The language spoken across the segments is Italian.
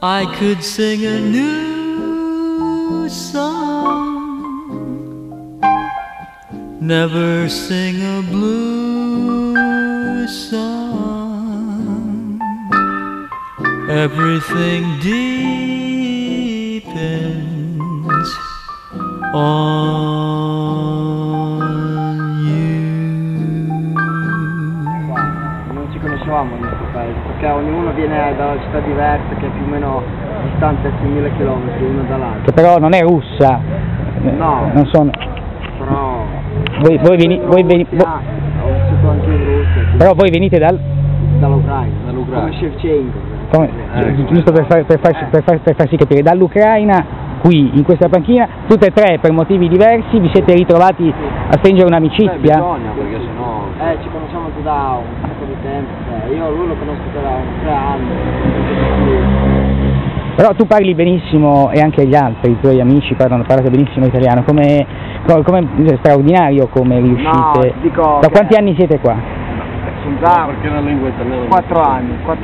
I could sing a new song, never sing a blue song. Everything depends on you. Non ci conoscevamo in questo paese, perché ognuno viene da una città diversa che è più o meno distante 6.000 km uno dall'altro. Che però non è russa. No. Non sono. Però Ho vissuto anche in Russia. Però voi venite dall'Ucraina. Come Shevchenko. Giusto per far sì capire, dall'Ucraina qui in questa panchina, tutte e tre per motivi diversi vi siete ritrovati a stringere un'amicizia? Bisogna, perché sennò... Ci conosciamo da un sacco di tempo, io lui lo conosco da 3 anni. Però tu parli benissimo, e anche gli altri, i tuoi amici parlate benissimo italiano, come è straordinario come riuscite. No, dico da quanti anni siete qua? Sono già perché la lingua italiana... 4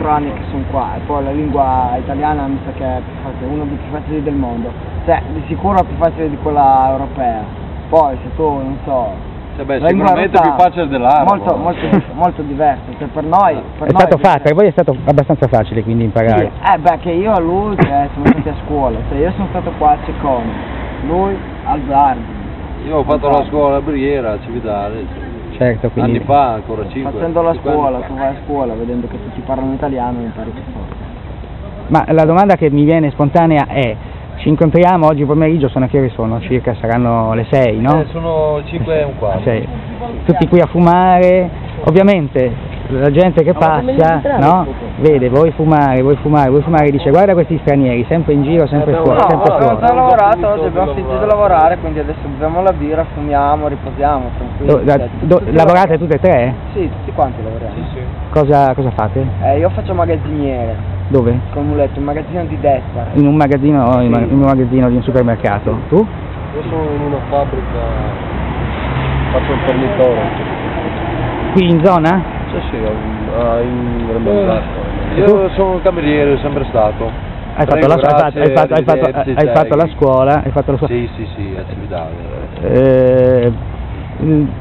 anni che sono qua, e poi la lingua italiana mi sa che è uno dei più facili del mondo, cioè di sicuro è più facile di quella europea, poi se tu non so... sicuramente più facile dell'arabo. Molto diverso, cioè per noi... Per voi è stato abbastanza facile quindi imparare? Sì, che io e lui siamo stati a scuola, cioè io sono stato qua a secondo, lui al Zardi. Io ho fatto la scuola a Briera, a Cividale. Certo, quindi... Anni fa, ancora 5. Facendo la scuola, tu vai a scuola, vedendo che tutti parlano italiano, impari per forza. Ma la domanda che mi viene spontanea è, ci incontriamo oggi pomeriggio, sono che ore sono? Circa saranno le 6, no? Sono 5 e un quarto. 6. Tutti qui a fumare, ovviamente la gente che passa, no? Vede, vuoi fumare, dice guarda questi stranieri, sempre in giro, sempre fuori, sempre fuori. Abbiamo già lavorato, oggi abbiamo finito di lavorare, quindi adesso beviamo la birra, fumiamo, riposiamo, tranquilli. Lavorate tutte e tre? Sì, tutti quanti lavoriamo. Sì. Cosa fate? Io faccio magazziniere. Dove? Con muletto, un magazzino di destra. In un magazzino o in un magazzino di un supermercato? Tu? Io sono in una fabbrica, faccio il fornitore. Qui in zona? Sì, in Rembalzato. Io sono un cameriere, sempre stato. Hai fatto la scuola? Sì, a Cividale.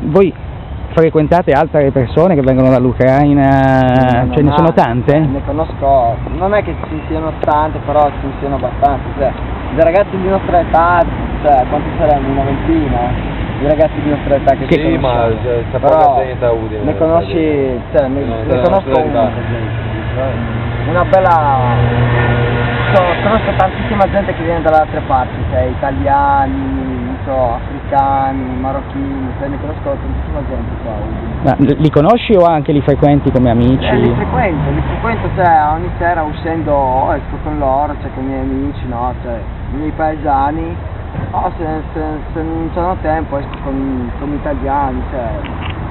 Voi frequentate altre persone che vengono dall'Ucraina? Ce ne sono tante? Ne conosco, non è che ci siano tante, però ci siano abbastanza. Cioè, dei ragazzi di nostra età, cioè quanti saremmo? Una ventina? I ragazzi di nostra età che sì, ma c'è poca gente a Udine. Ne conosci, cioè ne conosco una bella... conosco tantissima gente che viene dalle altre parti, cioè italiani, non so, africani, marocchini, cioè ne conosco tantissima gente qua a Udine. Ma li conosci o anche li frequenti come amici? Li frequento, cioè ogni sera uscendo esco con loro, cioè con i miei amici, no, cioè i miei paesani. No, se non c'hanno tempo esco con gli italiani, cioè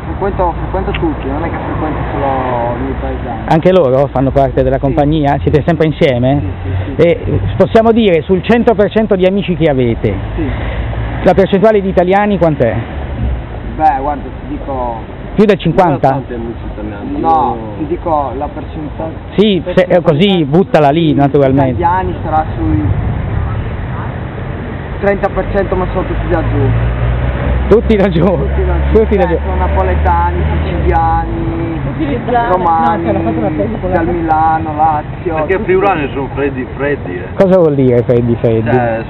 frequento tutti, non è che frequento solo i miei paesani. Anche loro fanno parte della compagnia? Sì. Siete sempre insieme? Sì. E possiamo dire sul 100% di amici che avete, sì, la percentuale di italiani quant'è? Beh, guarda, ti dico... Più del 50? No, ti dico la percentuale... Sì, così buttala lì naturalmente. Gli italiani sarà sui 30%, ma sono tutti da giù. Tutti da giù? Tutti da giù. Sono napoletani, siciliani, romani, dal Milano, Lazio. Perché friulani sono freddi. Cosa vuol dire freddi? Cioè,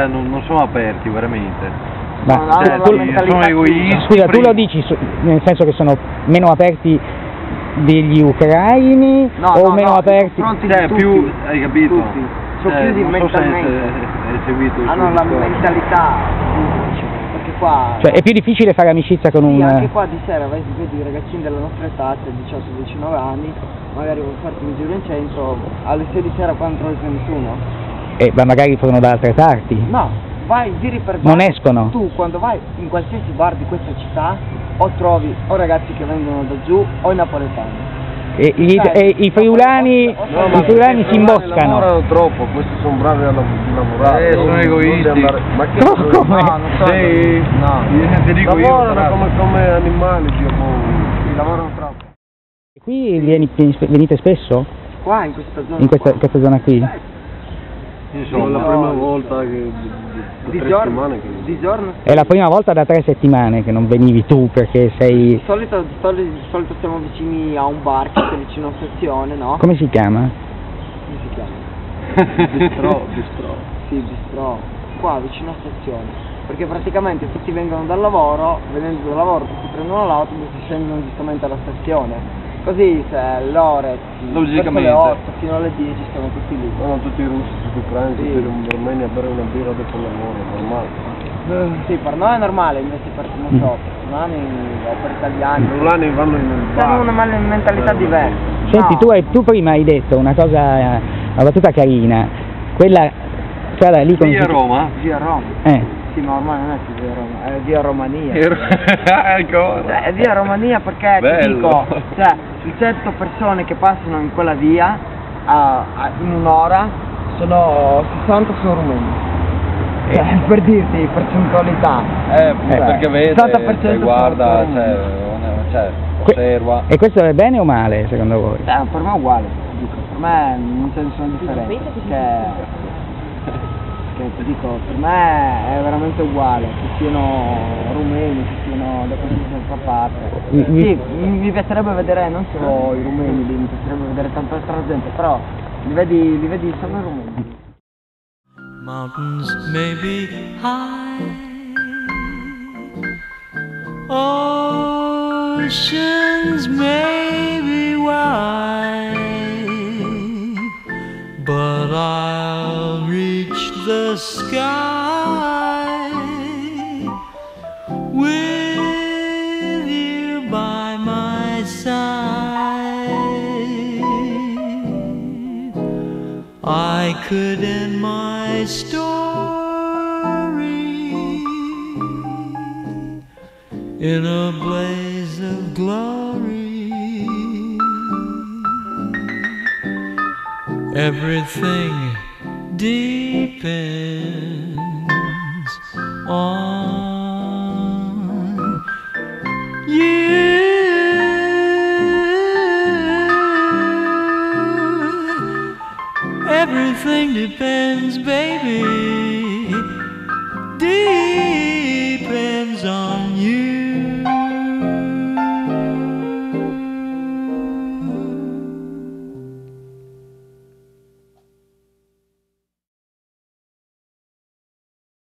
non sono aperti veramente. Ma sono egoisti. Scusa, tu lo dici nel senso che sono meno aperti degli ucraini meno aperti? Cioè, più, hai capito? Tutti. Sono chiusi mentalmente. Hanno la mentalità, perché qua... Cioè è più difficile fare amicizia con un... anche qua di sera vedi i ragazzini della nostra età, 18-19 anni, magari vuoi farti un giro in centro, alle 6 di sera quando non trovi nessuno. Ma magari sono da altre parti. No, vai, giri per bar. Non escono. Tu quando vai in qualsiasi bar di questa città, o trovi o ragazzi che vengono da giù o i napoletani. E i friulani si imboscano. Lavorano troppo, questi sono bravi a lavorare. Sono egoisti. Ma come? Sì, lavorano come animali, lavorano troppo. Qui venite spesso? Qua in questa zona? In questa zona qui? Io sono la prima volta che Di 3 giorno? settimane che... Di giorno? È la prima volta da 3 settimane che non venivi tu perché sei... Di solito siamo vicini a un bar che è vicino a stazione, no? Come si chiama? Come si chiama? Bistrò. Sì, bistrò. Qua vicino a stazione. Perché praticamente tutti vengono dal lavoro, venendo dal lavoro tutti prendono l'autobus e scendono giustamente alla stazione. Così se le ore verso le 8 fino alle 10 sono tutti lì. Sono tutti russi, tutti ucraini, Sì. tutti rumeni a bere una birra dopo il lavoro, normale. Sì, per noi è normale, invece per non so, per umani o per italiani. I romani vanno in un bar. Hanno una mentalità diversa. Senti, No. tu prima hai detto una cosa, una battuta carina, quella strada lì con... Via Roma? Via Roma. Sì, ma ormai non è più via Roma, è via Romania. Ancora? È via Romania perché ti Bello. dico, cioè, il 100 persone che passano in quella via in un'ora sono 60 sono rumeni. Per dirti percentualità. Perché vede, 60% se guarda, sono cioè, osserva. E questo è bene o male secondo voi? per me è uguale, ti dico, per me non c'è nessuna differenza. Che ti dico, per me è veramente uguale, che siano rumeni, che siano da qualsiasi parte. Sì, mi piacerebbe vedere non solo i rumeni lì, mi piacerebbe vedere tanta altra gente, però li vedi solo i rumeni. Mountains may be high, oceans may be wide, but I'll reach the sky with you by my side. I could end my story in a blaze of glory. Everything depends on you. Everything depends, baby, depends on